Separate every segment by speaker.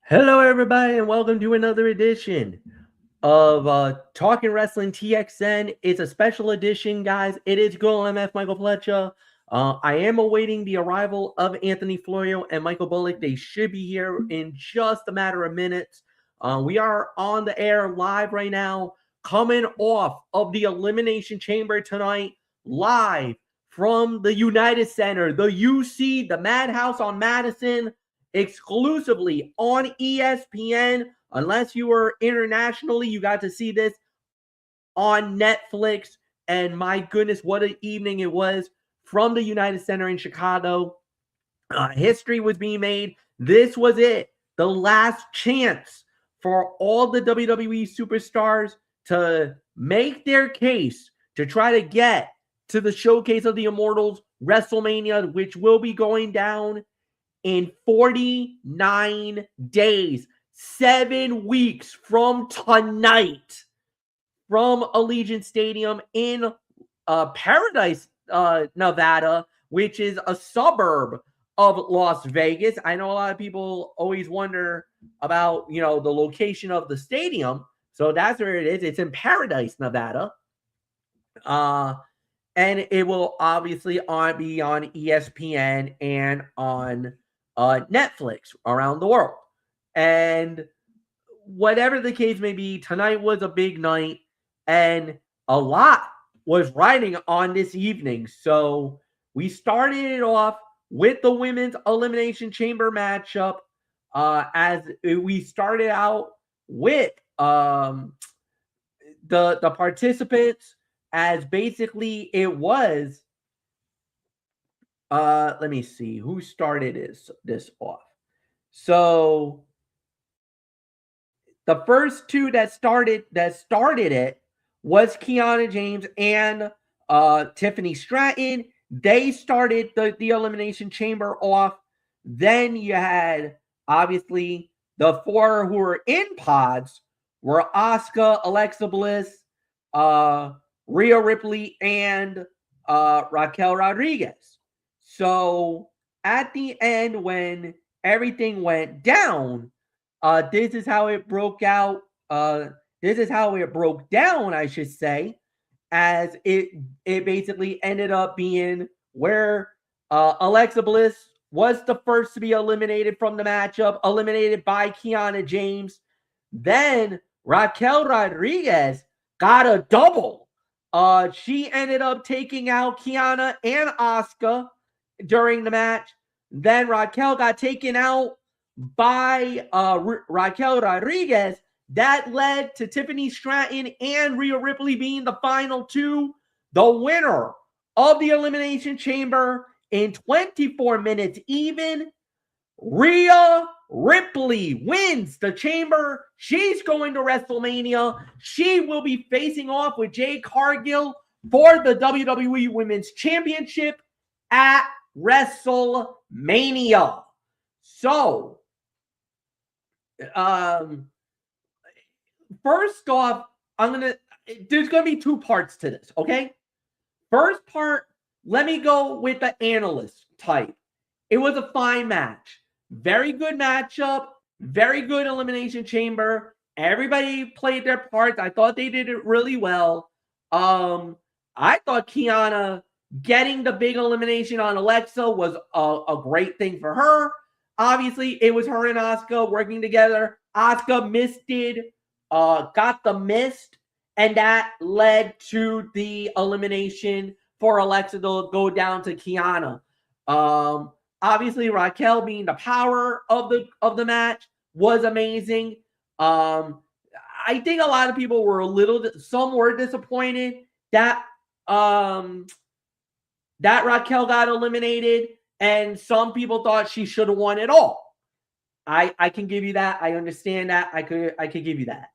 Speaker 1: Hello, everybody, and welcome to another edition of Talking Wrestling TXN. It's a special edition, guys. It is Girl MF Michael Fletcher. I am awaiting the arrival of Anthony Florio and Michael Bullock. They should be here in just a matter of minutes. We are on the air live right now, coming off of the Elimination Chamber tonight, live from the United Center, the UC, the Madhouse on Madison, exclusively on ESPN. Unless you were internationally, you got to see this on Netflix. And my goodness, what an evening it was from the United Center in Chicago. History was being made. This was it. The last chance for all the WWE superstars to make their case to try to get to the Showcase of the Immortals WrestleMania, which will be going down in 49 days, 7 weeks from tonight, from Allegiant Stadium in Paradise, Nevada, which is a suburb of Las Vegas. I know a lot of people always wonder about, the location of the stadium. So that's where it is. It's in Paradise, Nevada. And it will obviously be on ESPN and on Netflix around the world. And whatever the case may be, tonight was a big night, and a lot was riding on this evening. So we started it off with the women's Elimination Chamber matchup, as we started out with the participants, as basically it was. Let me see who started this off. So the first two that started it was Kiana James and Tiffany Stratton. They started the Elimination Chamber off. Then you had, obviously, the four who were in pods were Asuka, Alexa Bliss, Rhea Ripley, and Raquel Rodriguez. So at the end, when everything went down, this is how it broke out. This is how it broke down, I should say, as it basically ended up being where Alexa Bliss was the first to be eliminated from the matchup, eliminated by Kiana James. Then Raquel Rodriguez got a double. She ended up taking out Kiana and Asuka during the match. Then Raquel got taken out by Raquel Rodriguez. That led to Tiffany Stratton and Rhea Ripley being the final two. The winner of the Elimination Chamber in 24 minutes even, Rhea Ripley wins the chamber. She's going to WrestleMania. She will be facing off with Jade Cargill for the WWE Women's Championship at WrestleMania. So, first off, there's going to be two parts to this, okay? First part, let me go with the analyst type. It was a fine match. Very good matchup. Very good Elimination Chamber. Everybody played their parts. I thought they did it really well. I thought Kiana getting the big elimination on Alexa was a great thing for her. Obviously, it was her and Asuka working together. Asuka got the mist, and that led to the elimination for Alexa to go down to Kiana. Obviously, Raquel being the power of the match was amazing. I think a lot of people were some were disappointed that that Raquel got eliminated, and some people thought she should have won it all. I can give you that. I understand that. I could give you that.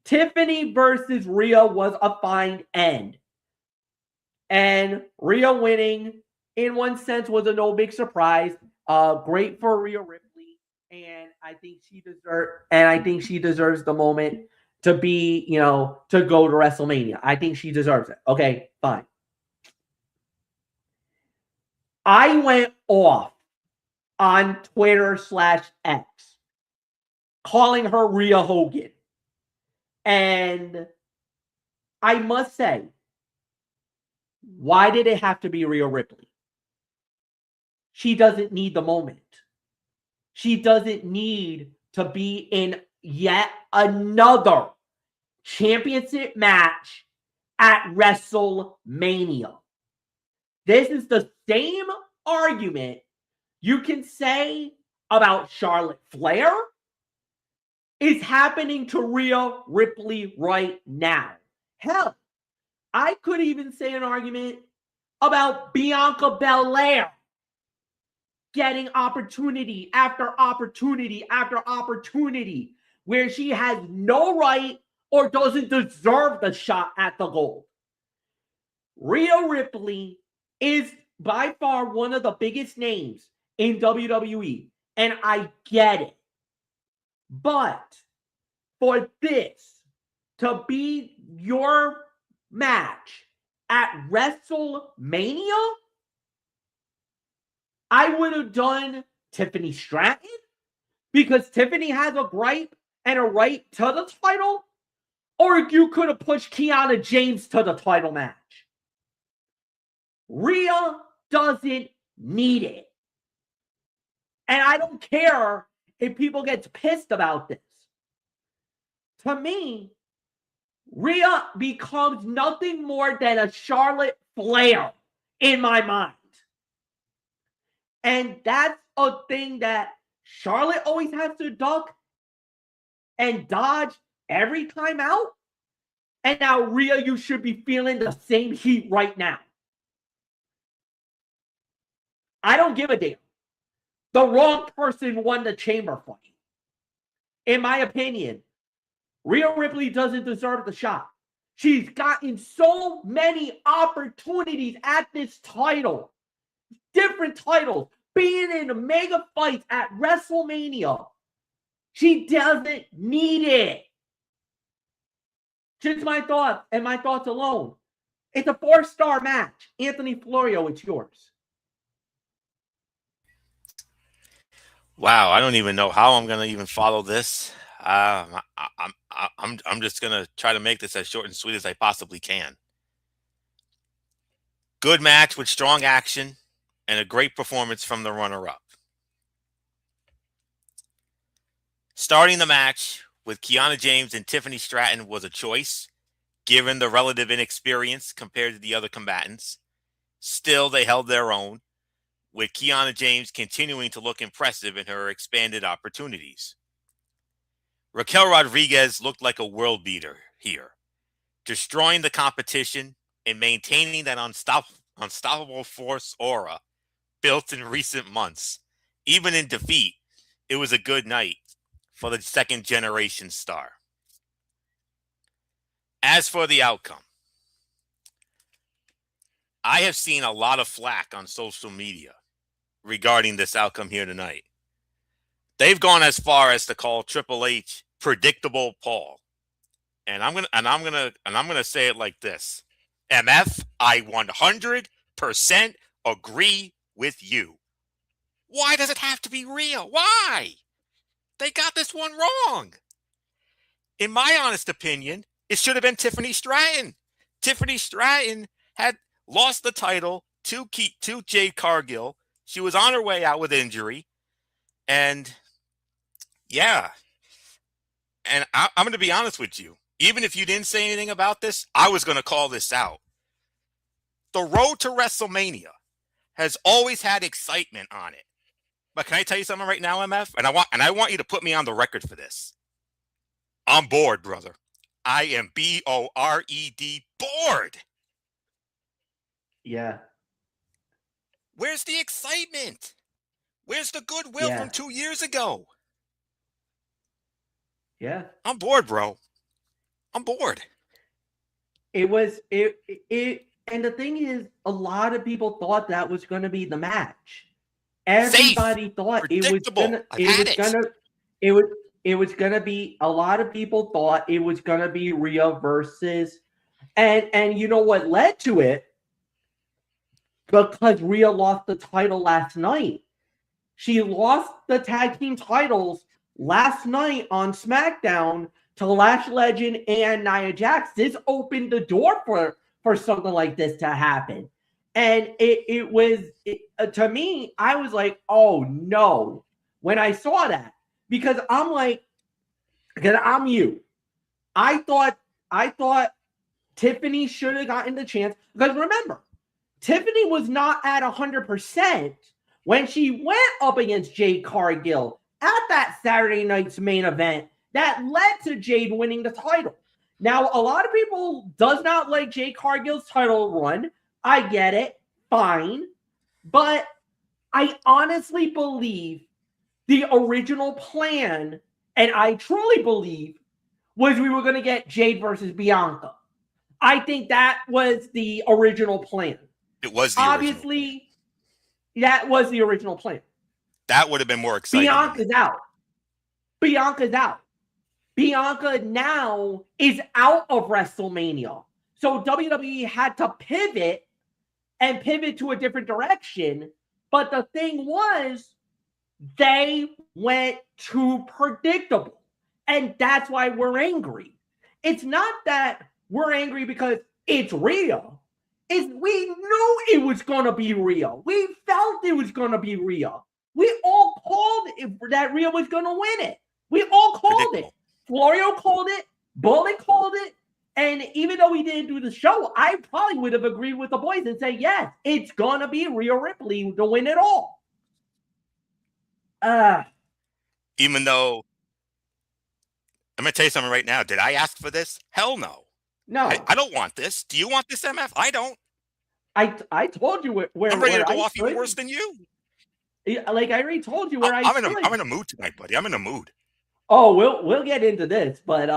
Speaker 1: Tiffany versus Rhea was a fine end. And Rhea winning, in one sense, was a no big surprise. Great for Rhea Ripley, and I think she deserves the moment to be, to go to WrestleMania. I think she deserves it. Okay, fine. I went off on Twitter/X calling her Rhea Hogan. And I must say, why did it have to be Rhea Ripley? She doesn't need the moment. She doesn't need to be in yet another championship match at WrestleMania. This is the same argument you can say about Charlotte Flair is happening to Rhea Ripley right now. Hell, I could even say an argument about Bianca Belair getting opportunity after opportunity after opportunity where she has no right or doesn't deserve the shot at the gold. Rhea Ripley is by far one of the biggest names in WWE, and I get it. But for this to be your match at WrestleMania, I would have done Tiffany Stratton because Tiffany has a gripe and a right to the title, or you could have pushed Kiana James to the title match. Rhea doesn't need it. And I don't care if people get pissed about this. To me, Rhea becomes nothing more than a Charlotte Flair in my mind. And that's a thing that Charlotte always has to duck and dodge every time out. And now, Rhea, you should be feeling the same heat right now. I don't give a damn. The wrong person won the chamber fight. In my opinion, Rhea Ripley doesn't deserve the shot. She's gotten so many opportunities at this title. Different titles. Being in mega fights at WrestleMania. She doesn't need it. Just my thoughts and my thoughts alone. It's a 4-star match. Anthony Florio, it's yours.
Speaker 2: Wow, I don't even know how I'm going to even follow this. I'm just going to try to make this as short and sweet as I possibly can. Good match with strong action and a great performance from the runner-up. Starting the match with Kiana James and Tiffany Stratton was a choice, given the relative inexperience compared to the other combatants. Still, they held their own, with Kiana James continuing to look impressive in her expanded opportunities. Raquel Rodriguez looked like a world beater here, destroying the competition and maintaining that unstoppable force aura built in recent months. Even in defeat, it was a good night for the second-generation star. As for the outcome, I have seen a lot of flack on social media regarding this outcome here tonight. They've gone as far as to call Triple H predictable Paul. And I'm gonna say it like this. MF, I 100% agree with you. Why does it have to be Rhea? Why? They got this one wrong. In my honest opinion, it should have been Tiffany Stratton. Tiffany Stratton had lost the title to Jade Cargill. She was on her way out with injury. And yeah. And I'm going to be honest with you. Even if you didn't say anything about this, I was going to call this out. The road to WrestleMania has always had excitement on it. But can I tell you something right now, MF? And I want you to put me on the record for this. I'm bored, brother. I am B-O-R-E-D, bored.
Speaker 1: Yeah.
Speaker 2: Where's the excitement? Where's the goodwill from 2 years ago?
Speaker 1: Yeah.
Speaker 2: I'm bored, bro. I'm bored.
Speaker 1: And the thing is, a lot of people thought that was going to be the match. Everybody thought it was going to be, a lot of people thought it was going to be Rhea versus, and you know what led to it? Because Rhea lost the title last night. She lost the tag team titles last night on SmackDown to Lash Legend and Nia Jax. This opened the door for something like this to happen. And it was, to me, I was like, oh no, when I saw that. Because I'm like, because I'm you. I thought Tiffany should have gotten the chance. Because remember, Tiffany was not at 100% when she went up against Jade Cargill at that Saturday night's main event that led to Jade winning the title. Now, a lot of people does not like Jade Cargill's title run. I get it. Fine. But I honestly believe the original plan, and I truly believe, was we were going to get Jade versus Bianca. I think that was the original plan.
Speaker 2: It was the
Speaker 1: obviously that was the original plan.
Speaker 2: That would have been more exciting.
Speaker 1: Bianca's out. Bianca's out. Bianca now is out of WrestleMania. So WWE had to pivot to a different direction. But the thing was, they went too predictable. And that's why we're angry. It's not that we're angry because it's real. We knew it was going to be real. We felt it was going to be real. We all called it that Rhea was going to win it. We all called it. Florio called it. Bullet called it. And even though we didn't do the show, I probably would have agreed with the boys and say, yes, it's going to be Rhea Ripley to win it all.
Speaker 2: Even though, I'm going to tell you something right now. Did I ask for this? Hell no.
Speaker 1: No.
Speaker 2: I don't want this. Do you want this, MF? I don't.
Speaker 1: I told you where
Speaker 2: I'm ready to go off even worse than you.
Speaker 1: Like I already told you where I'm
Speaker 2: in a mood tonight, buddy. I'm in a mood.
Speaker 1: Oh, we'll get into this, but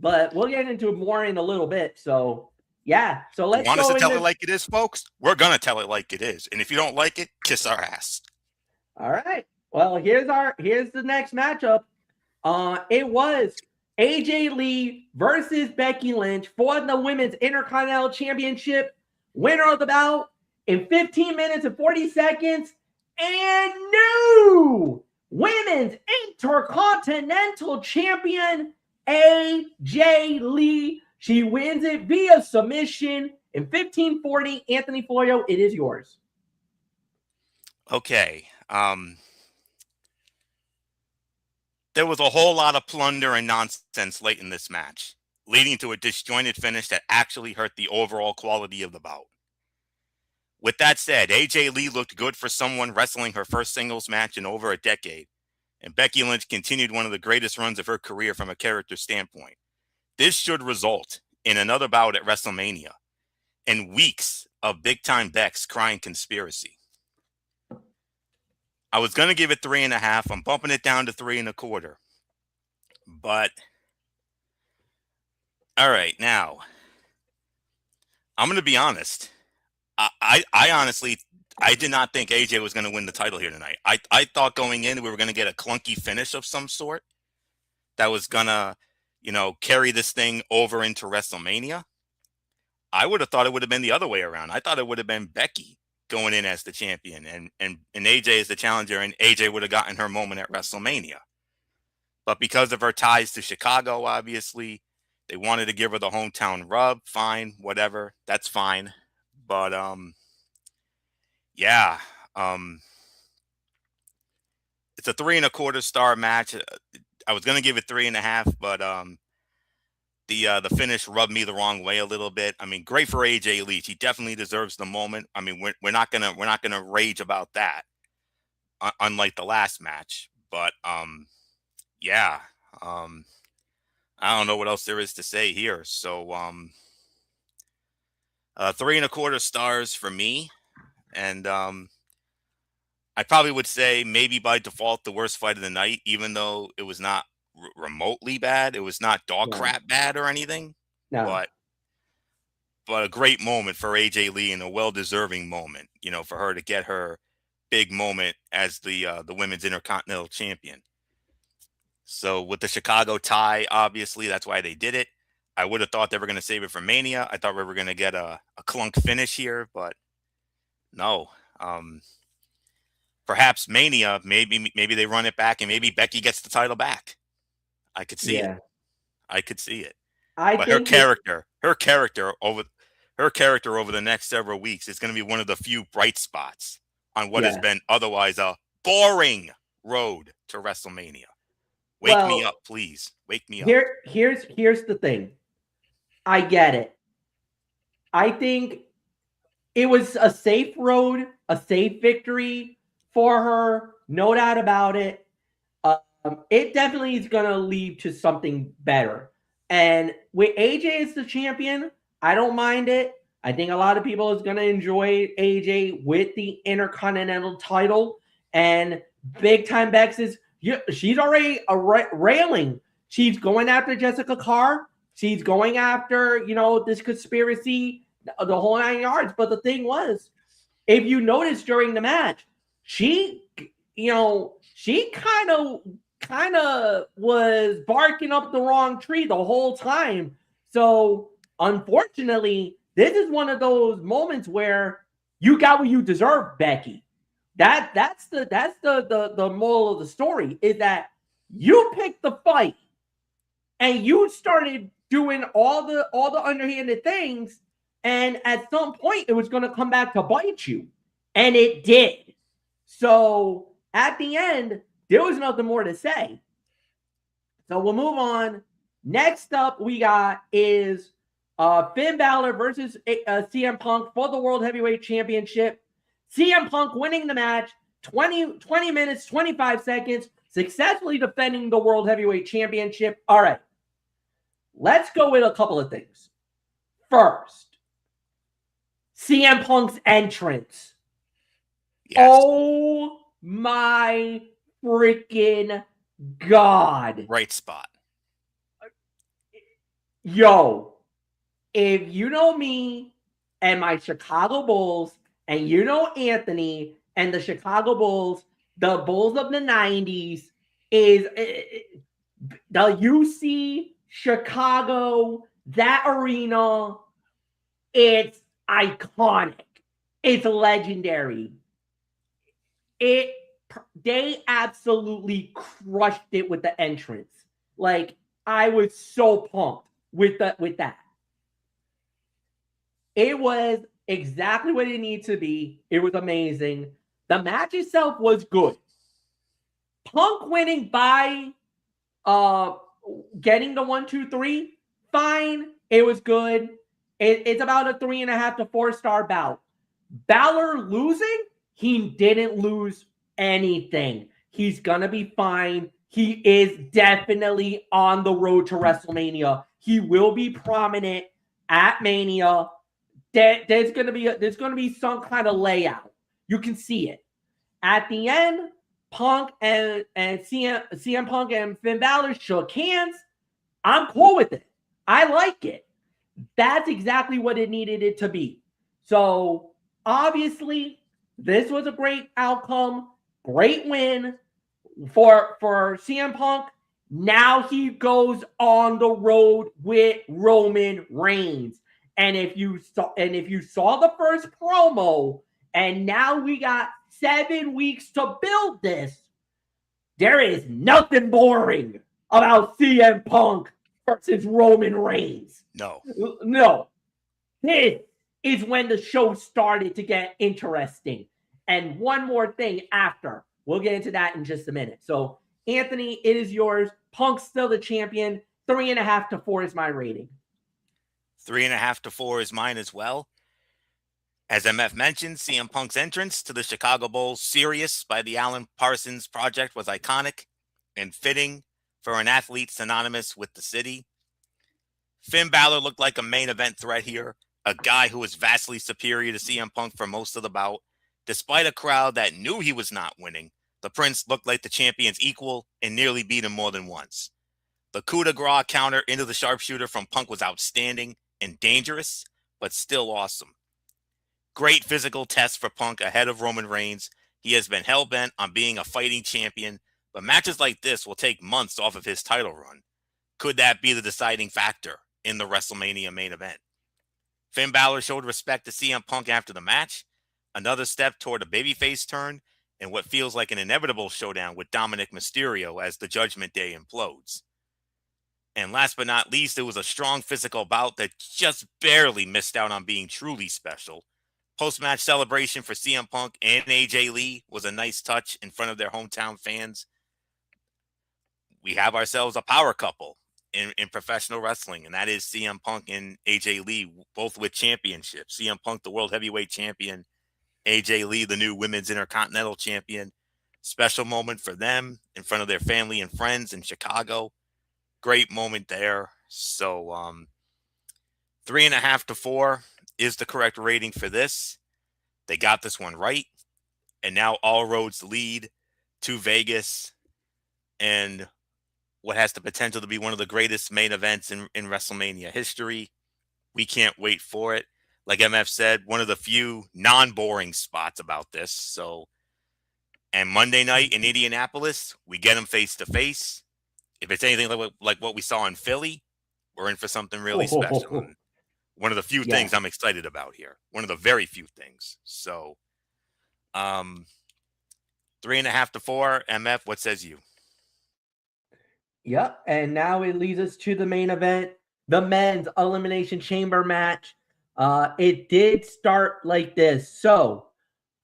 Speaker 1: we'll get into it more in a little bit. So yeah, so let's.
Speaker 2: You want us to tell it like it is, folks? We're gonna tell it like it is, and if you don't like it, kiss our ass.
Speaker 1: All right. Well, here's the next matchup. It was AJ Lee versus Becky Lynch for the Women's Intercontinental Championship. Winner of the bout in 15 minutes and 40 seconds. And new Women's Intercontinental Champion, AJ Lee. She wins it via submission in 1540. Anthony Florio, it is yours.
Speaker 2: Okay. There was a whole lot of plunder and nonsense late in this match, leading to a disjointed finish that actually hurt the overall quality of the bout. With that said, AJ Lee looked good for someone wrestling her first singles match in over a decade, and Becky Lynch continued one of the greatest runs of her career from a character standpoint. This should result in another bout at WrestleMania and weeks of big-time Becks crying conspiracy. I was going to give it 3.5. I'm bumping it down to 3.25. But, all right, now, I'm going to be honest. I honestly, I did not think AJ was going to win the title here tonight. I thought going in we were going to get a clunky finish of some sort that was going to, carry this thing over into WrestleMania. I would have thought it would have been the other way around. I thought it would have been Becky going in as the champion and AJ as the challenger, and AJ would have gotten her moment at WrestleMania. But because of her ties to Chicago, obviously, they wanted to give her the hometown rub. Fine, whatever. That's fine. But, yeah, it's a 3.25 star match. I was going to give it 3.5, but, the finish rubbed me the wrong way a little bit. I mean, great for AJ Lee. He definitely deserves the moment. I mean, we're not gonna rage about that, unlike the last match. But, yeah, I don't know what else there is to say here. So, 3.25 stars for me. And I probably would say maybe by default the worst fight of the night, even though it was not remotely bad. It was not dog crap bad or anything.
Speaker 1: No.
Speaker 2: But a great moment for AJ Lee and a well-deserving moment, for her to get her big moment as the Women's Intercontinental Champion. So with the Chicago tie, obviously, that's why they did it. I would have thought they were going to save it for Mania. I thought we were going to get a clunk finish here, but no. perhaps Mania, maybe they run it back and maybe Becky gets the title back. I could see it. I could see it.
Speaker 1: I
Speaker 2: But
Speaker 1: think
Speaker 2: her character over the next several weeks is going to be one of the few bright spots on what has been otherwise a boring road to WrestleMania. Wake me up, please. Wake me up.
Speaker 1: Here's the thing. I get it. I think it was a safe road, a safe victory for her, no doubt about it. It definitely is going to lead to something better. And with AJ as the champion, I don't mind it. I think a lot of people is going to enjoy AJ with the Intercontinental title. And Big Time Bex she's already railing. She's going after Jessica Carr. She's going after, this conspiracy, the whole 9 yards. But the thing was, if you notice during the match, she kind of was barking up the wrong tree the whole time. So unfortunately, this is one of those moments where you got what you deserve, Becky. That's the moral of the story, is that you picked the fight and you started doing all the underhanded things, and at some point it was going to come back to bite you, and it did. So at the end, there was nothing more to say. So we'll move on. Next up we got is Finn Balor versus CM Punk for the World Heavyweight Championship. CM Punk winning the match, 20 minutes, 25 seconds, successfully defending the World Heavyweight Championship. All right. Let's go with a couple of things. First, CM Punk's entrance. Yes. Oh my freaking God.
Speaker 2: Right spot.
Speaker 1: Yo, if you know me and my Chicago Bulls, and you know Anthony and the Chicago Bulls, the Bulls of the 90s, is the UC Chicago, that arena, it's iconic. It's legendary. They absolutely crushed it with the entrance. Like, I was so pumped with that. It was exactly what it needed to be. It was amazing. The match itself was good. Punk winning by getting the 1, 2, 3, fine. It was good. It's about a 3.5 to 4-star bout. Balor losing, he didn't lose anything. He's gonna be fine. He is definitely on the road to WrestleMania. He will be prominent at Mania. There's gonna be some kind of layout. You can see it. At the end, Punk and CM Punk and Finn Balor shook hands. I'm cool with it. I like it. That's exactly what it needed it to be. So obviously, this was a great outcome, great win for CM Punk. Now he goes on the road with Roman Reigns. And if you saw the first promo, and now we got 7 weeks to build this, there is nothing boring about CM Punk versus Roman Reigns. No. This is when the show started to get interesting. And one more thing after. We'll get into that in just a minute. So, Anthony, it is yours. Punk's still the champion. 3.5 to 4 is my rating.
Speaker 2: 3.5 to 4 is mine as well. As MF mentioned, CM Punk's entrance to the Chicago Bulls Sirius by the Alan Parsons Project was iconic and fitting for an athlete synonymous with the city. Finn Balor looked like a main event threat here, a guy who was vastly superior to CM Punk for most of the bout. Despite a crowd that knew he was not winning, the Prince looked like the champion's equal and nearly beat him more than once. The coup de grace counter into the sharpshooter from Punk was outstanding and dangerous, but still awesome. Great physical test for Punk ahead of Roman Reigns. He has been hell-bent on being a fighting champion, but matches like this will take months off of his title run. Could that be the deciding factor in the WrestleMania main event? Finn Balor showed respect to CM Punk after the match, another step toward a babyface turn, and what feels like an inevitable showdown with Dominic Mysterio as the Judgment Day implodes. And last but not least, it was a strong physical bout that just barely missed out on being truly special. Post-match celebration for CM Punk and AJ Lee was a nice touch in front of their hometown fans. We have ourselves a power couple in professional wrestling, and that is CM Punk and AJ Lee, both with championships. CM Punk, the World Heavyweight Champion, AJ Lee, the new Women's Intercontinental Champion. Special moment for them in front of their family and friends in Chicago. Great moment there. So 3.5 to 4 is the correct rating for this. They got this one right. And now all roads lead to Vegas and what has the potential to be one of the greatest main events in WrestleMania history. We can't wait for it. Like MF said, one of the few non-boring spots about this. So, and Monday night in Indianapolis, we get them face to face. If it's anything like what we saw in Philly, we're in for something really special. And one of the few things I'm excited about here. One of the very few things. So, 3.5 to 4. MF, what says you?
Speaker 1: Yep. And now it leads us to the main event, the men's Elimination Chamber match. It did start like this. So,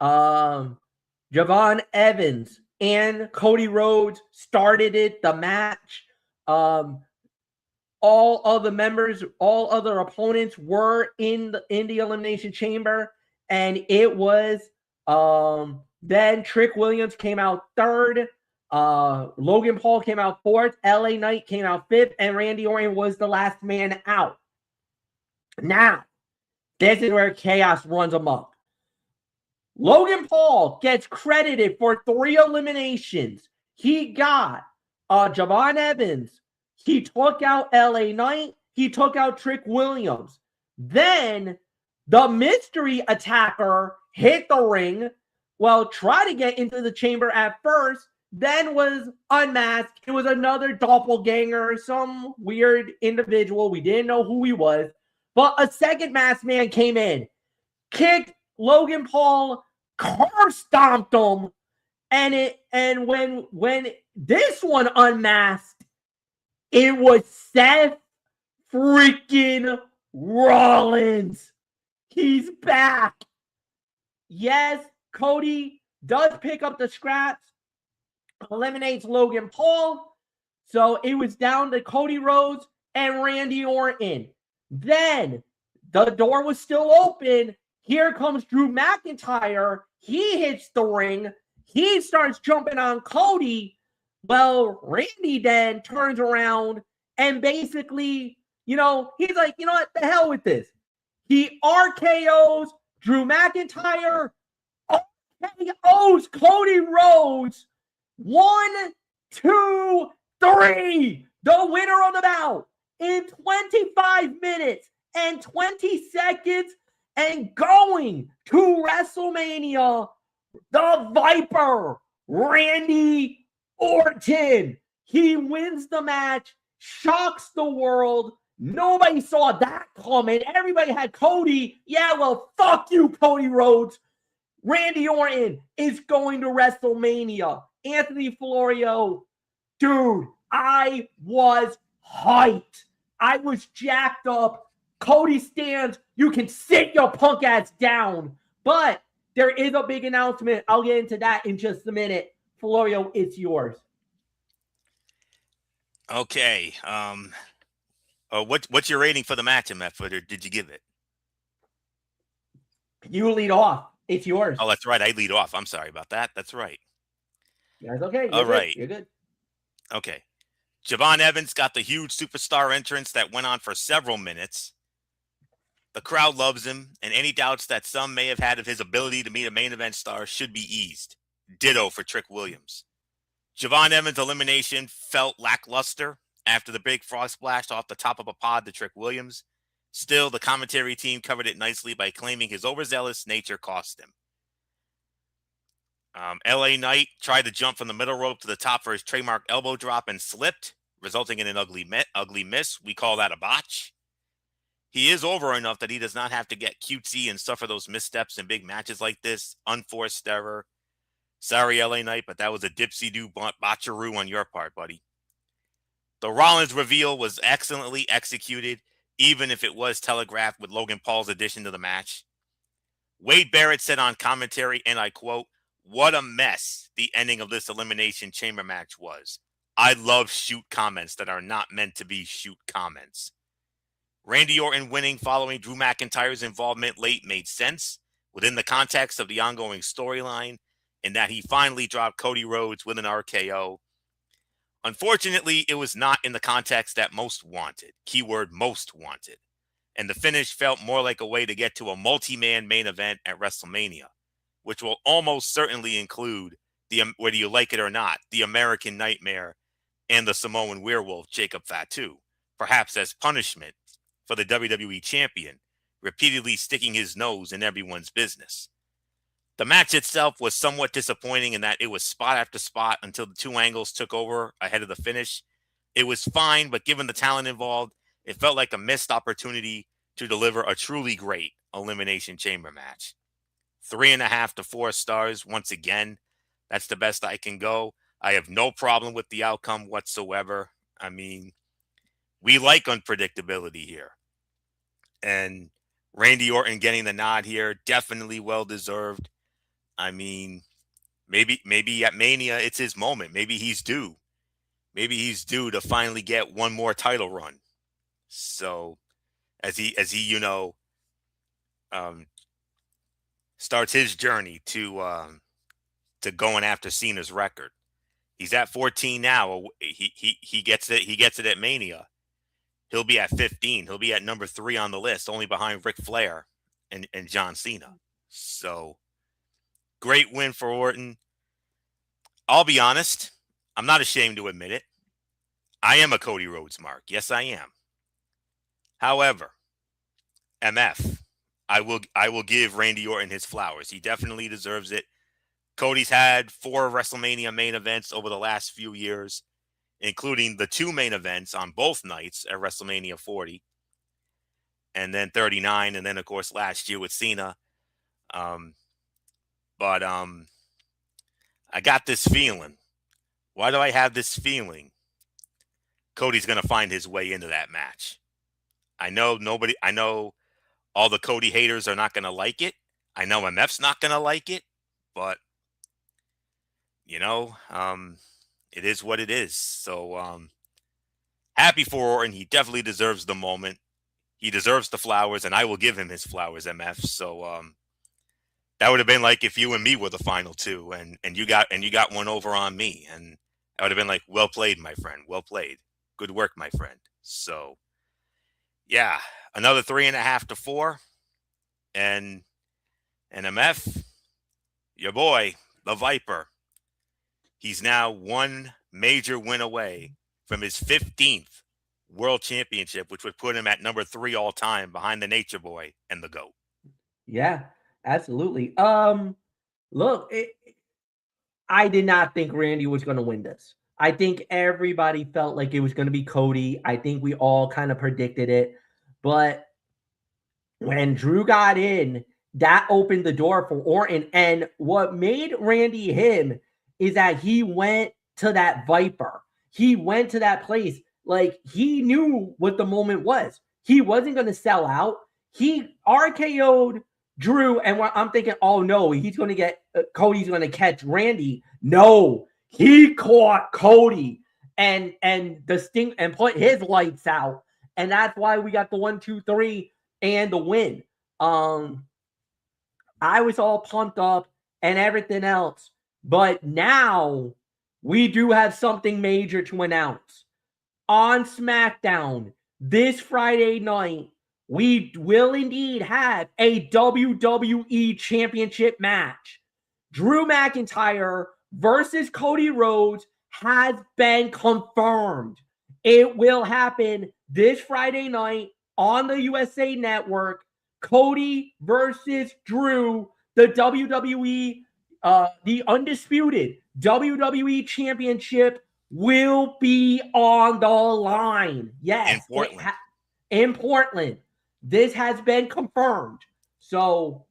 Speaker 1: Javon Evans and Cody Rhodes started it, the match. All other opponents were in the Elimination Chamber, and it was then Trick Williams came out third, Logan Paul came out fourth, LA Knight came out fifth, and Randy Orton was the last man out. Now, this is where chaos runs amok. Logan Paul gets credited for 3 eliminations. He got Javon Evans. He took out LA Knight. He took out Trick Williams. Then the mystery attacker hit the ring. Well, tried to get into the chamber at first, then was unmasked. It was another doppelganger, some weird individual. We didn't know who he was. But a second masked man came in, kicked Logan Paul, curb stomped him, and when this one unmasked, it was Seth freaking Rollins. He's back. Yes, Cody does pick up the scraps, eliminates Logan Paul. So it was down to Cody Rhodes and Randy Orton. Then the door was still open. Here comes Drew McIntyre. He hits the ring. He starts jumping on Cody. Well, Randy then turns around and basically, he's like, you know what? The hell with this. He RKOs Drew McIntyre, RKOs Cody Rhodes. 1, 2, 3. The winner of the bout in 25 minutes and 20 seconds and going to WrestleMania, the Viper, Randy Orton. He wins the match, shocks the world. Nobody saw that coming. Everybody had Cody. Yeah, well, fuck you, Cody Rhodes. Randy Orton is going to WrestleMania. Anthony Florio, dude, I was hyped. I was jacked up. Cody stands. You can sit your punk ass down. But there is a big announcement. I'll get into that in just a minute. Florio, it's yours.
Speaker 2: Okay. What's your rating for the match, MF? Or did you give it?
Speaker 1: You lead off. It's yours.
Speaker 2: Oh, that's right. I lead off. I'm sorry about that. That's right.
Speaker 1: That's okay.
Speaker 2: All right.
Speaker 1: You're good.
Speaker 2: Okay. Javon Evans got the huge superstar entrance that went on for several minutes. The crowd loves him, and any doubts that some may have had of his ability to meet a main event star should be eased. Ditto for Trick Williams. Javon Evans' elimination felt lackluster after the big frog splash off the top of a pod to Trick Williams. Still, the commentary team covered it nicely by claiming his overzealous nature cost him. LA Knight tried to jump from the middle rope to the top for his trademark elbow drop and slipped, resulting in an ugly miss. We call that a botch. He is over enough that he does not have to get cutesy and suffer those missteps in big matches like this. Unforced error. Sorry, LA Knight, but that was a dipsy-do botcheroo on your part, buddy. The Rollins reveal was excellently executed, even if it was telegraphed with Logan Paul's addition to the match. Wade Barrett said on commentary, and I quote, "What a mess the ending of this Elimination Chamber match was. I love shoot comments that are not meant to be shoot comments." Randy Orton winning following Drew McIntyre's involvement late made sense within the context of the ongoing storyline, in that he finally dropped Cody Rhodes with an RKO. Unfortunately, it was not in the context that most wanted. Keyword most wanted. And the finish felt more like a way to get to a multi-man main event at WrestleMania, which will almost certainly include, whether you like it or not, the American Nightmare and the Samoan Werewolf, Jacob Fatu, perhaps as punishment for the WWE Champion repeatedly sticking his nose in everyone's business. The match itself was somewhat disappointing in that it was spot after spot until the two angles took over ahead of the finish. It was fine, but given the talent involved, it felt like a missed opportunity to deliver a truly great Elimination Chamber match. 3.5 to 4 stars. Once again, that's the best I can go. I have no problem with the outcome whatsoever. I mean, we like unpredictability here. And Randy Orton getting the nod here, definitely well-deserved. I mean, maybe at Mania it's his moment. Maybe he's due. Maybe he's due to finally get one more title run. So, as he starts his journey to going after Cena's record. He's at 14 now. He gets it. He gets it at Mania. He'll be at 15. He'll be at number 3 on the list, only behind Ric Flair and John Cena. So, great win for Orton. I'll be honest. I'm not ashamed to admit it. I am a Cody Rhodes mark. Yes, I am. However, MF, I will give Randy Orton his flowers. He definitely deserves it. Cody's had 4 WrestleMania main events over the last few years, including the 2 main events on both nights at WrestleMania 40 and then 39, and then, of course, last year with Cena. But I got this feeling. Why do I have this feeling? Cody's going to find his way into that match. I know all the Cody haters are not going to like it. I know MF's not going to like it, but it is what it is. So happy for Orton. He definitely deserves the moment. He deserves the flowers, and I will give him his flowers, MF. So that would have been like if you and me were the final 2, and you got one over on me, and I would have been like, well played, my friend. Well played. Good work, my friend. So yeah, another 3.5 to 4, and MF, your boy, the Viper. He's now one major win away from his 15th World Championship, which would put him at number 3 all time behind the Nature Boy and the GOAT.
Speaker 1: Yeah, absolutely. Look, I did not think Randy was going to win this. I think everybody felt like it was going to be Cody. I think we all kind of predicted it. But when Drew got in, that opened the door for Orton. And what made Randy him is that he went to that Viper. He went to that place. Like, he knew what the moment was. He wasn't going to sell out. He RKO'd Drew, and I'm thinking, oh no, he's going to get Cody's going to catch Randy. No, he caught Cody and put his lights out, and that's why we got the 1, 2, 3 and the win. I was all pumped up and everything else, but now we do have something major to announce. On SmackDown this Friday night, we will indeed have a WWE Championship match. Drew McIntyre versus Cody Rhodes has been confirmed. It will happen this Friday night on the USA Network. Cody versus Drew, the WWE, the undisputed WWE Championship will be on the line. Yes. In Portland. This has been confirmed. So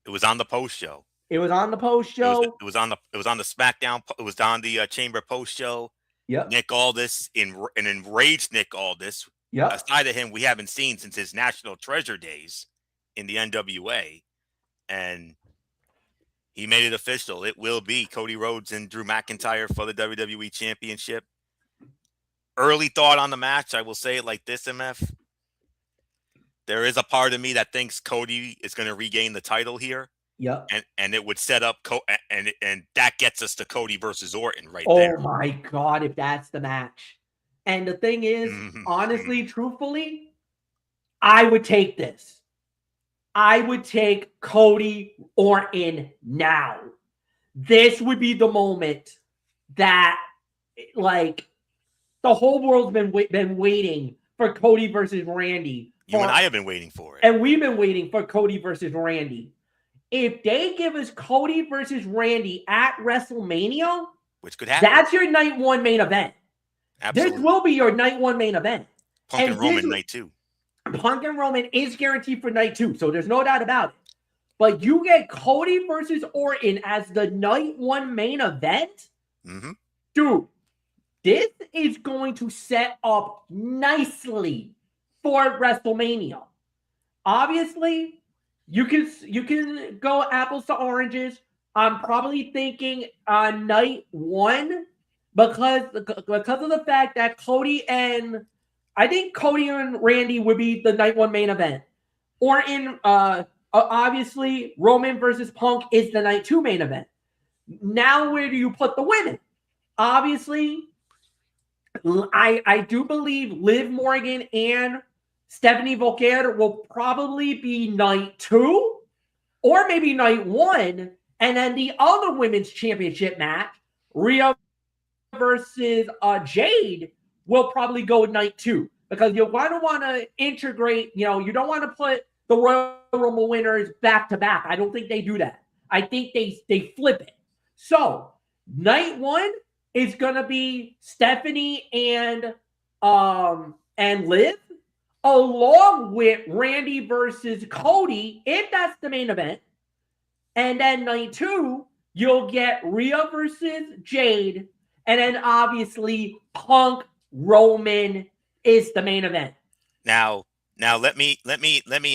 Speaker 2: it was on the post show.
Speaker 1: It was on the post show.
Speaker 2: It was on the SmackDown. It was on the Chamber post show.
Speaker 1: Yep.
Speaker 2: Nick Aldis, an enraged Nick Aldis.
Speaker 1: Yep.
Speaker 2: A side of him we haven't seen since his National Treasure days in the NWA, and he made it official. It will be Cody Rhodes and Drew McIntyre for the WWE Championship. Early thought on the match, I will say it like this, MF. There is a part of me that thinks Cody is going to regain the title here.
Speaker 1: Yep.
Speaker 2: And it would set up and that gets us to Cody versus Orton right there.
Speaker 1: Oh my God, if that's the match. And the thing is, honestly, truthfully, I would take this. I would take Cody Orton now. This would be the moment that, like, the whole world's been waiting for Cody versus Randy.
Speaker 2: You and I have been waiting for it.
Speaker 1: And we've been waiting for Cody versus Randy. If they give us Cody versus Randy at WrestleMania,
Speaker 2: which could happen,
Speaker 1: that's your night one main event.
Speaker 2: Absolutely.
Speaker 1: This will be your night one main event.
Speaker 2: Punk and Roman night two.
Speaker 1: Punk and Roman is guaranteed for night two, so there's no doubt about it. But you get Cody versus Orton as the night one main event, dude, this is going to set up nicely for WrestleMania. Obviously, you can go apples to oranges. I'm probably thinking on night one because of the fact that I think Cody and Randy would be the night one main event. Orton, obviously, Roman versus Punk is the night two main event. Now, where do you put the women? Obviously, I do believe Liv Morgan and Stephanie Volker will probably be night two or maybe night one. And then the other women's championship match, Rhea versus Jade, will probably go night two. Because you're going to want to integrate, you don't want to put the Royal Rumble winners back to back. I don't think they do that. I think they flip it. So night one is going to be Stephanie and Liv, along with Randy versus Cody, if that's the main event. And then night two, you'll get Rhea versus Jade, and then obviously Punk Roman is the main event.
Speaker 2: Now let me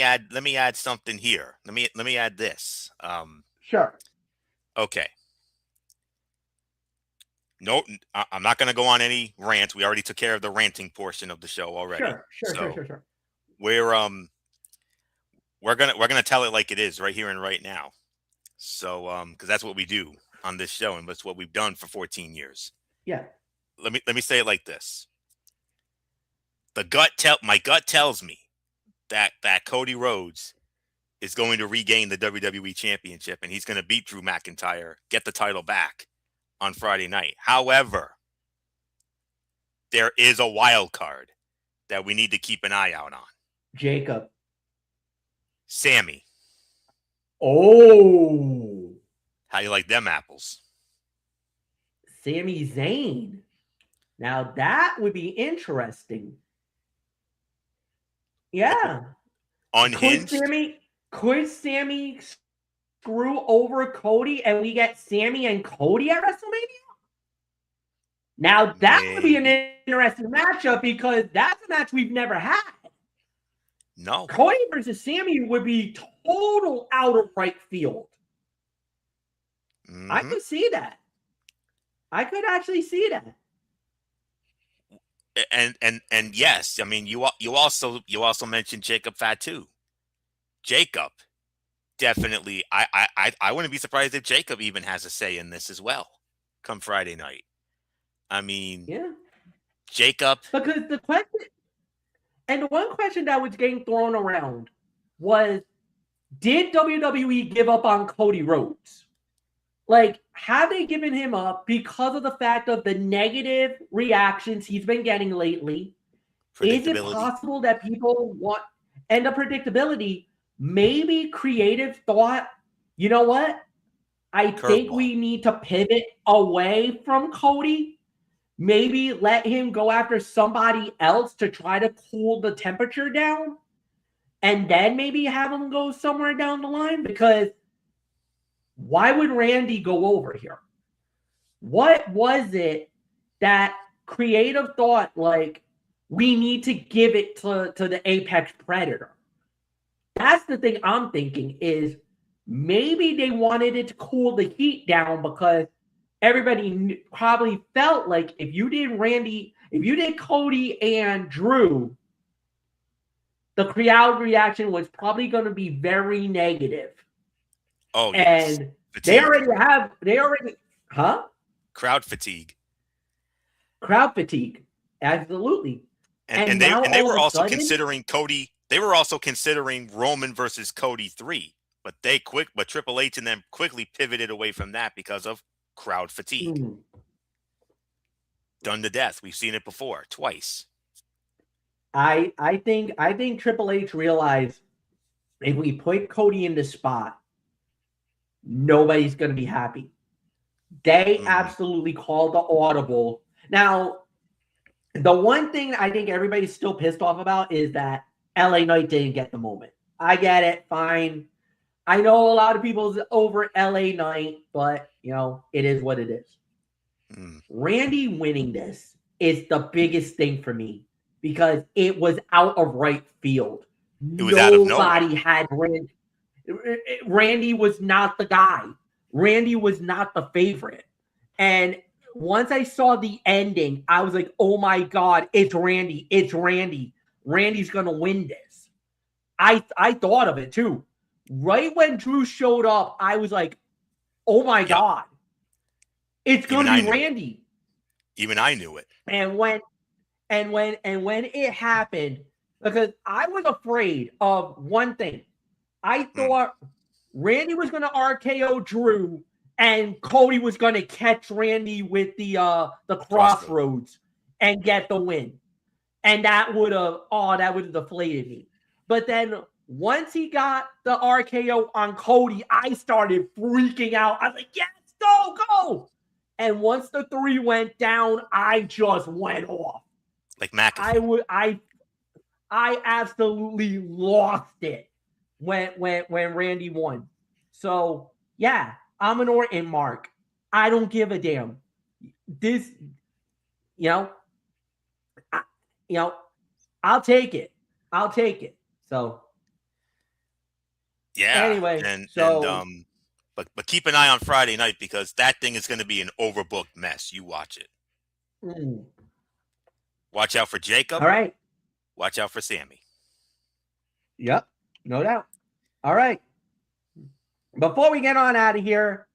Speaker 2: add something here. Let me add this.
Speaker 1: Sure.
Speaker 2: Okay. No, I'm not going to go on any rants. We already took care of the ranting portion of the show already.
Speaker 1: Sure.
Speaker 2: We're gonna tell it like it is right here and right now. So because that's what we do on this show, and that's what we've done for 14 years.
Speaker 1: Yeah.
Speaker 2: Let me say it like this. My gut tells me that Cody Rhodes is going to regain the WWE Championship, and he's going to beat Drew McIntyre, get the title back on Friday night. However, there is a wild card that we need to keep an eye out on.
Speaker 1: Jacob.
Speaker 2: Sammy.
Speaker 1: Oh.
Speaker 2: How you like them apples?
Speaker 1: Sami Zayn. Now that would be interesting. Yeah.
Speaker 2: Unhinged.
Speaker 1: Could Sammy screw over Cody and we get Sammy and Cody at WrestleMania? Now that would be an interesting matchup because that's a match we've never had.
Speaker 2: No.
Speaker 1: Cody versus Sammy would be total out of right field. I could see that. I could actually see that.
Speaker 2: And yes, I mean you also mentioned Jacob Fatu. Jacob, definitely. I wouldn't be surprised if Jacob even has a say in this as well. Come Friday night. I mean,
Speaker 1: yeah,
Speaker 2: Jacob.
Speaker 1: Because the question, and the one question that was getting thrown around was, did WWE give up on Cody Rhodes? Like, have they given him up because of the fact of the negative reactions he's been getting lately? Is it possible that people want, and the predictability, maybe creative thought, you know what? I think we need to pivot away from Cody. Maybe let him go after somebody else to try to cool the temperature down. And then maybe have him go somewhere down the line. Because Why would Randy go over here? What was it that creative thought, like, we need to give it to the Apex Predator? That's the thing I'm thinking is maybe they wanted it to cool the heat down because everybody probably felt like if you did Cody and Drew, the crowd reaction was probably going to be very negative.
Speaker 2: Oh, yes.
Speaker 1: And
Speaker 2: Fatigue.
Speaker 1: Crowd fatigue. Absolutely.
Speaker 2: And they were also considering Cody. They were also considering Roman versus Cody 3, but Triple H and them quickly pivoted away from that because of crowd fatigue. Done to death. We've seen it before, twice.
Speaker 1: I think Triple H realized if we put Cody in the spot, nobody's going to be happy. They absolutely called the audible. Now, the one thing I think everybody's still pissed off about is that LA Knight didn't get the moment. I get it. Fine. I know a lot of people's over LA Knight, but, it is what it is. Randy winning this is the biggest thing for me because it was out of right field. Nobody had Randy. Randy was not the guy. Randy was not the favorite. And once I saw the ending, I was like, oh my God, it's Randy. It's Randy. Randy's going to win this. I thought of it too. Right when Drew showed up, I was like, oh my God, it's going to be Randy.
Speaker 2: Even I knew it.
Speaker 1: And when it happened, because I was afraid of one thing. I thought Randy was going to RKO Drew and Cody was going to catch Randy with the crossroads and get the win. And that would have deflated me. But then once he got the RKO on Cody, I started freaking out. I was like, yes, go. And once the 3 went down, I just went off.
Speaker 2: Like McAfee.
Speaker 1: I absolutely lost it when Randy won. So yeah, I'm an Orton mark. I don't give a damn. This, I'll take it. So
Speaker 2: yeah.
Speaker 1: Anyway,
Speaker 2: but keep an eye on Friday night because that thing is going to be an overbooked mess. You watch it. Watch out for Jacob.
Speaker 1: All right.
Speaker 2: Watch out for Sammy.
Speaker 1: Yep, no doubt. All right. Before we get on out of here,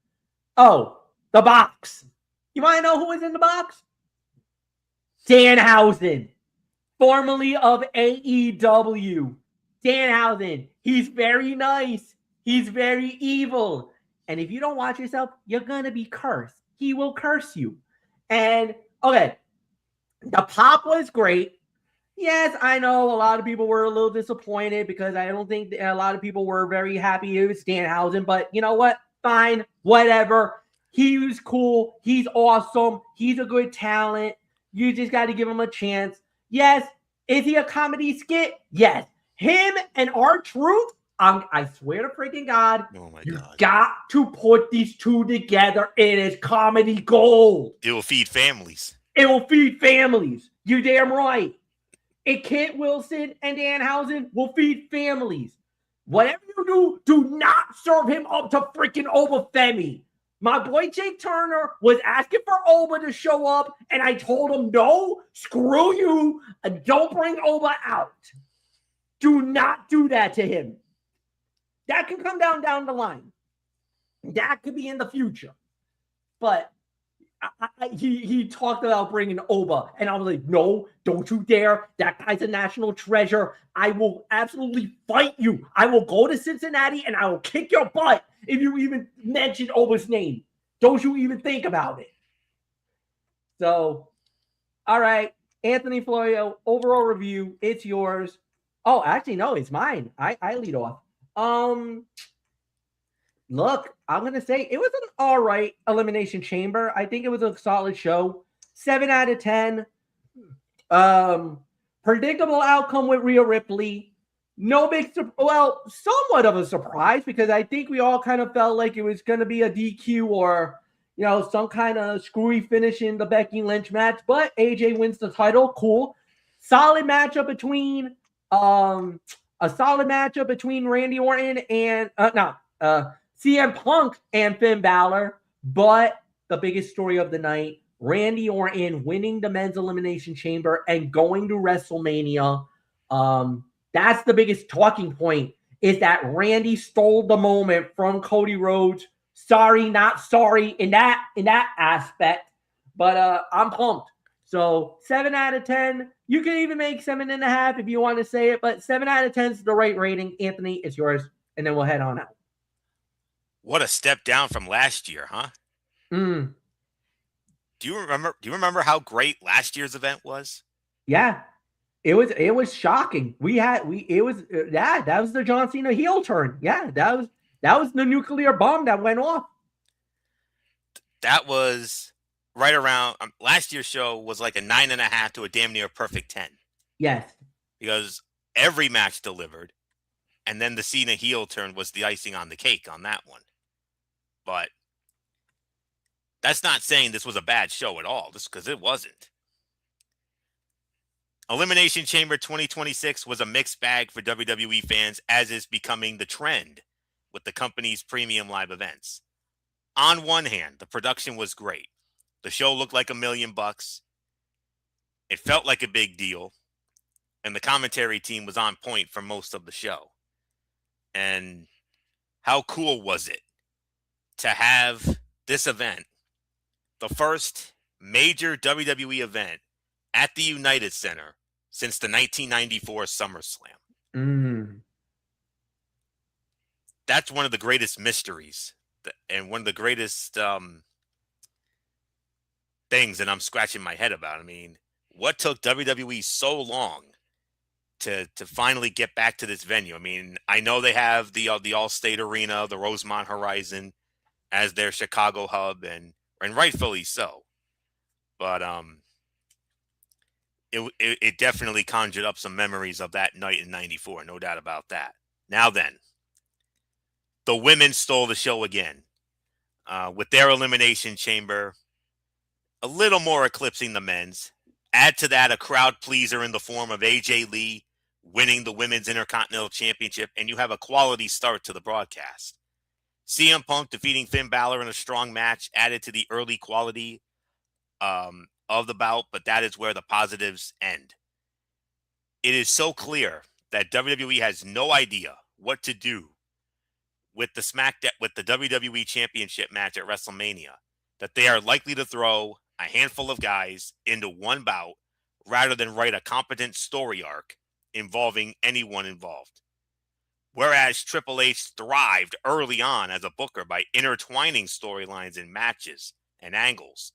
Speaker 1: the box. You want to know who was in the box? Danhausen, formerly of AEW. Danhausen, he's very nice. He's very evil. And if you don't watch yourself, you're going to be cursed. He will curse you. And, okay, the pop was great. Yes, I know a lot of people were a little disappointed because I don't think a lot of people were very happy with Danhausen. But you know what? Fine, whatever. He was cool. He's awesome. He's a good talent. You just got to give him a chance. Yes. Is he a comedy skit? Yes. Him and R-Truth, I swear to freaking God, you got to put these two together. It is comedy gold.
Speaker 2: It will feed families.
Speaker 1: You damn right. Kit Wilson and Danhausen will feed families. Whatever you do not serve him up to freaking Obafemi. My boy Jake Turner was asking for Oba to show up, and I told him, no, screw you, and don't bring Oba out. Do not do that to him. That can come down the line. That could be in the future. But he talked about bringing Oba, and I was like, no, don't you dare. That guy's a national treasure. I will absolutely fight you. I will go to Cincinnati, and I will kick your butt if you even mention Oba's name. Don't you even think about it. So, all right, Anthony Florio, overall review, it's yours. Oh, actually, no, it's mine. I lead off. Look, I'm going to say it was an all right Elimination Chamber. I think it was a solid show. 7 out of 10. Predictable outcome with Rhea Ripley. No big, well, somewhat of a surprise because I think we all kind of felt like it was going to be a DQ or, some kind of screwy finish in the Becky Lynch match. But AJ wins the title. Cool. Solid matchup between, a solid matchup between Randy Orton and, CM Punk and Finn Balor. But the biggest story of the night, Randy Orton winning the men's elimination chamber and going to WrestleMania. That's the biggest talking point, is that Randy stole the moment from Cody Rhodes. Sorry, not sorry in that aspect, but I'm pumped. So 7 out of 10. You can even make 7.5 if you want to say it, but 7 out of 10 is the right rating. Anthony, it's yours, and then we'll head on out.
Speaker 2: What a step down from last year, huh?
Speaker 1: Mm.
Speaker 2: Do you remember how great last year's event was?
Speaker 1: Yeah. It was shocking. That was the John Cena heel turn. Yeah, that was the nuclear bomb that went off.
Speaker 2: That was right around last year's show was like a 9.5 to a damn near perfect 10.
Speaker 1: Yes,
Speaker 2: because every match delivered, and then the Cena heel turn was the icing on the cake on that one. But that's not saying this was a bad show at all, just because it wasn't. Elimination Chamber 2026 was a mixed bag for WWE fans, as is becoming the trend with the company's premium live events. On one hand, the production was great. The show looked like $1 million. It felt like a big deal. And the commentary team was on point for most of the show. And how cool was it to have this event, the first major WWE event at the United Center since the 1994 SummerSlam? That's one of the greatest mysteries and one of the greatest things that I'm scratching my head about. I mean, what took WWE so long to finally get back to this venue? I mean, I know they have the Allstate Arena, the Rosemont Horizon as their Chicago hub, and rightfully so. But it definitely conjured up some memories of that night in '94, no doubt about that. Now then, the women stole the show again with their Elimination Chamber, a little more eclipsing the men's. Add to that a crowd pleaser in the form of AJ Lee winning the Women's Intercontinental Championship, and you have a quality start to the broadcast. CM Punk defeating Finn Balor in a strong match added to the early quality of the bout, but that is where the positives end. It is so clear that WWE has no idea what to do with the WWE Championship match at WrestleMania, that they are likely to throw a handful of guys into one bout rather than write a competent story arc involving anyone involved. Whereas Triple H thrived early on as a booker by intertwining storylines in matches and angles,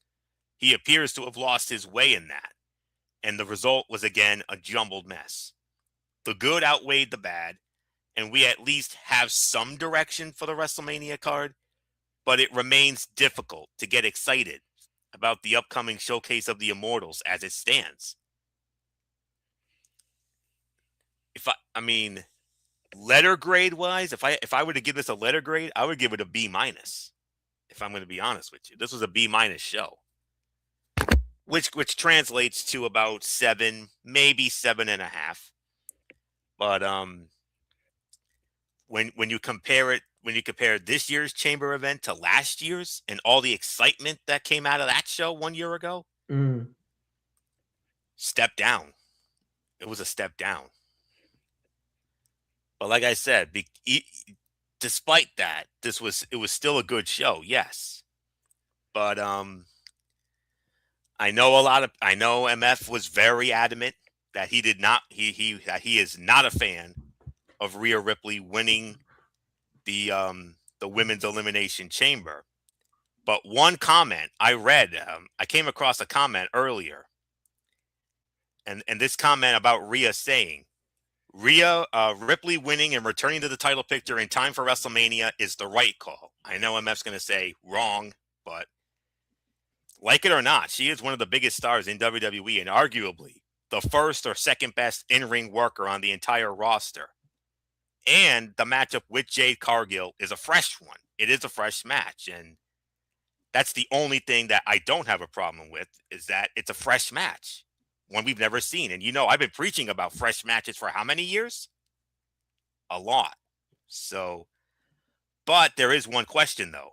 Speaker 2: he appears to have lost his way in that, and the result was again a jumbled mess. The good outweighed the bad, and we at least have some direction for the WrestleMania card, but it remains difficult to get excited about the upcoming Showcase of the Immortals as it stands. I mean, letter grade wise, if I were to give this a letter grade, I would give it a B-. If I'm going to be honest with you, this was a B- show, which translates to about 7, maybe 7.5. But when you compare this year's Chamber event to last year's and all the excitement that came out of that show 1 year ago, step down. It was a step down. But like I said, despite that, it was still a good show, yes. But I know MF was very adamant that he is not a fan of Rhea Ripley winning the Women's Elimination Chamber. But one comment I read, I came across a comment earlier, and this comment about Rhea saying, Ripley winning and returning to the title picture in time for WrestleMania is the right call. I know MF's going to say wrong, but like it or not, she is one of the biggest stars in WWE and arguably the first or second best in-ring worker on the entire roster. And the matchup with Jade Cargill is a fresh one. It is a fresh match. And that's the only thing that I don't have a problem with, is that it's a fresh match, one we've never seen. And I've been preaching about fresh matches for how many years? A lot. So, but there is one question though.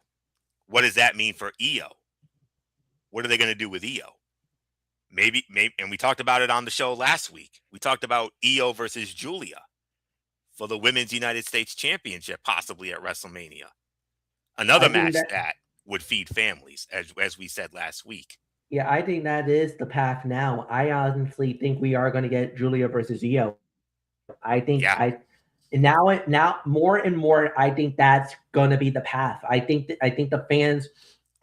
Speaker 2: What does that mean for Io? What are they going to do with Io? Maybe, and we talked about it on the show last week. We talked about Io versus Julia for the Women's United States Championship, possibly at WrestleMania. Another match that would feed families, as we said last week.
Speaker 1: Yeah, I think that is the path now. I honestly think we are going to get Julia versus Io. I think now more and more, I think that's going to be the path. I think the fans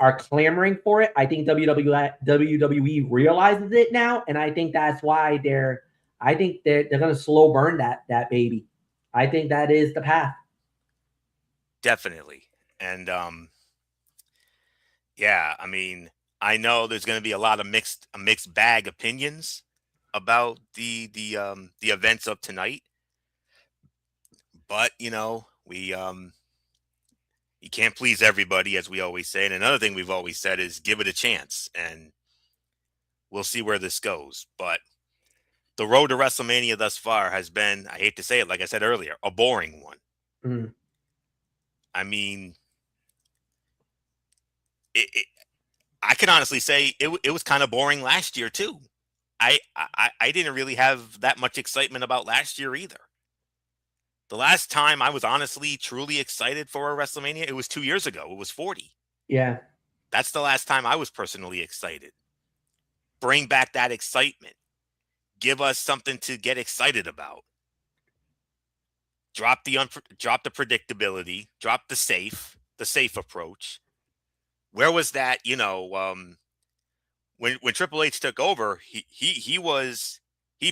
Speaker 1: are clamoring for it. I think WWE realizes it now, and I think that's why they're going to slow burn that baby. I think that is the path.
Speaker 2: Definitely. And yeah, I mean, I know there's going to be a lot of mixed bag opinions about the events of tonight, but you can't please everybody, as we always say. And another thing we've always said is give it a chance, and we'll see where this goes. But the road to WrestleMania thus far has been, I hate to say it, like I said earlier, a boring one.
Speaker 1: Mm.
Speaker 2: I mean, I can honestly say it was kind of boring last year too. I didn't really have that much excitement about last year either. The last time I was honestly, truly excited for a WrestleMania, it was 2 years ago. It was 40.
Speaker 1: Yeah.
Speaker 2: That's the last time I was personally excited. Bring back that excitement. Give us something to get excited about. Drop the predictability. Drop the safe approach. Where was that? When Triple H took over, he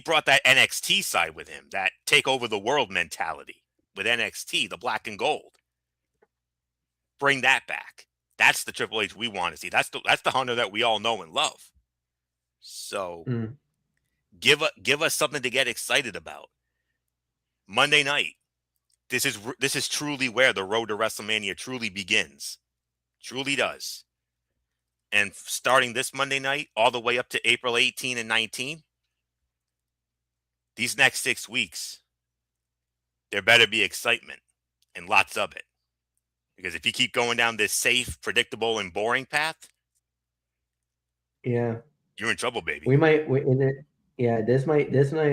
Speaker 2: brought that NXT side with him, that take over the world mentality with NXT, the black and gold. Bring that back. That's the Triple H we want to see. That's the Hunter that we all know and love. So give us something to get excited about. Monday night. This is truly where the road to WrestleMania truly begins. Truly does. And starting this Monday night all the way up to April 18 and 19, these next 6 weeks, there better be excitement and lots of it. Because if you keep going down this safe, predictable, and boring path,
Speaker 1: yeah,
Speaker 2: you're in trouble, baby.
Speaker 1: This might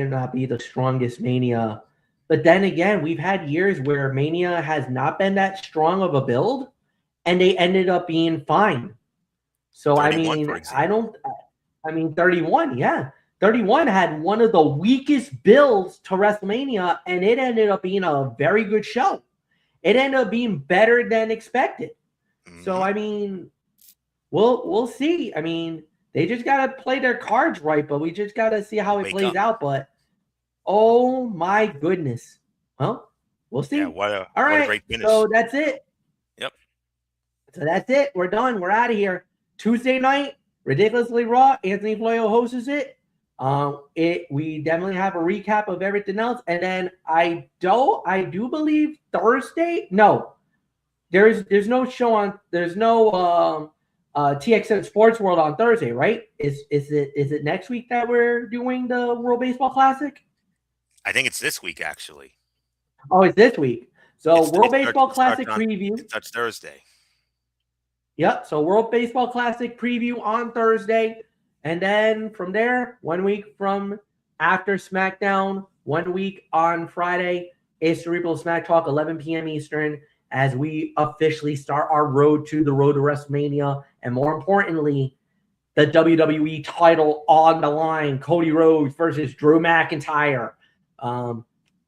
Speaker 1: not be the strongest Mania. But then again, we've had years where Mania has not been that strong of a build, and they ended up being fine. So, 31, 31, yeah. 31 had one of the weakest builds to WrestleMania, and it ended up being a very good show. It ended up being better than expected. Mm-hmm. So, we'll see. They just got to play their cards right, but we just got to see how it plays out. But, oh, my goodness. Well, we'll see.
Speaker 2: Yeah,
Speaker 1: all
Speaker 2: right,
Speaker 1: what
Speaker 2: a great finish.
Speaker 1: So that's it.
Speaker 2: Yep.
Speaker 1: So that's it. We're done. We're out of here. Tuesday night, Ridiculously Raw. Anthony Floyo hosts it. We definitely have a recap of everything else, and then I do believe Thursday. No, there's no show on. There's no TXM Sports World on Thursday, right? Is it next week that we're doing the World Baseball Classic?
Speaker 2: I think it's this week, actually.
Speaker 1: Oh, it's this week. So World Baseball Classic preview.
Speaker 2: That's Thursday.
Speaker 1: Yep. So World Baseball Classic preview on Thursday. And then from there, 1 week from after SmackDown, 1 week on Friday, is Cerebral Smack Talk, 11 p.m. Eastern, as we officially start our road to WrestleMania. And more importantly, the WWE title on the line, Cody Rhodes versus Drew McIntyre.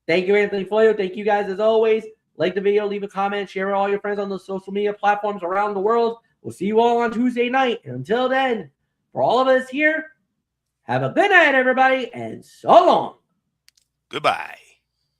Speaker 1: Thank you, Anthony Floyo. Thank you guys as always. Like the video, leave a comment, share with all your friends on the social media platforms around the world. We'll see you all on Tuesday night. And until then, for all of us here, have a good night, everybody, and so long.
Speaker 2: Goodbye.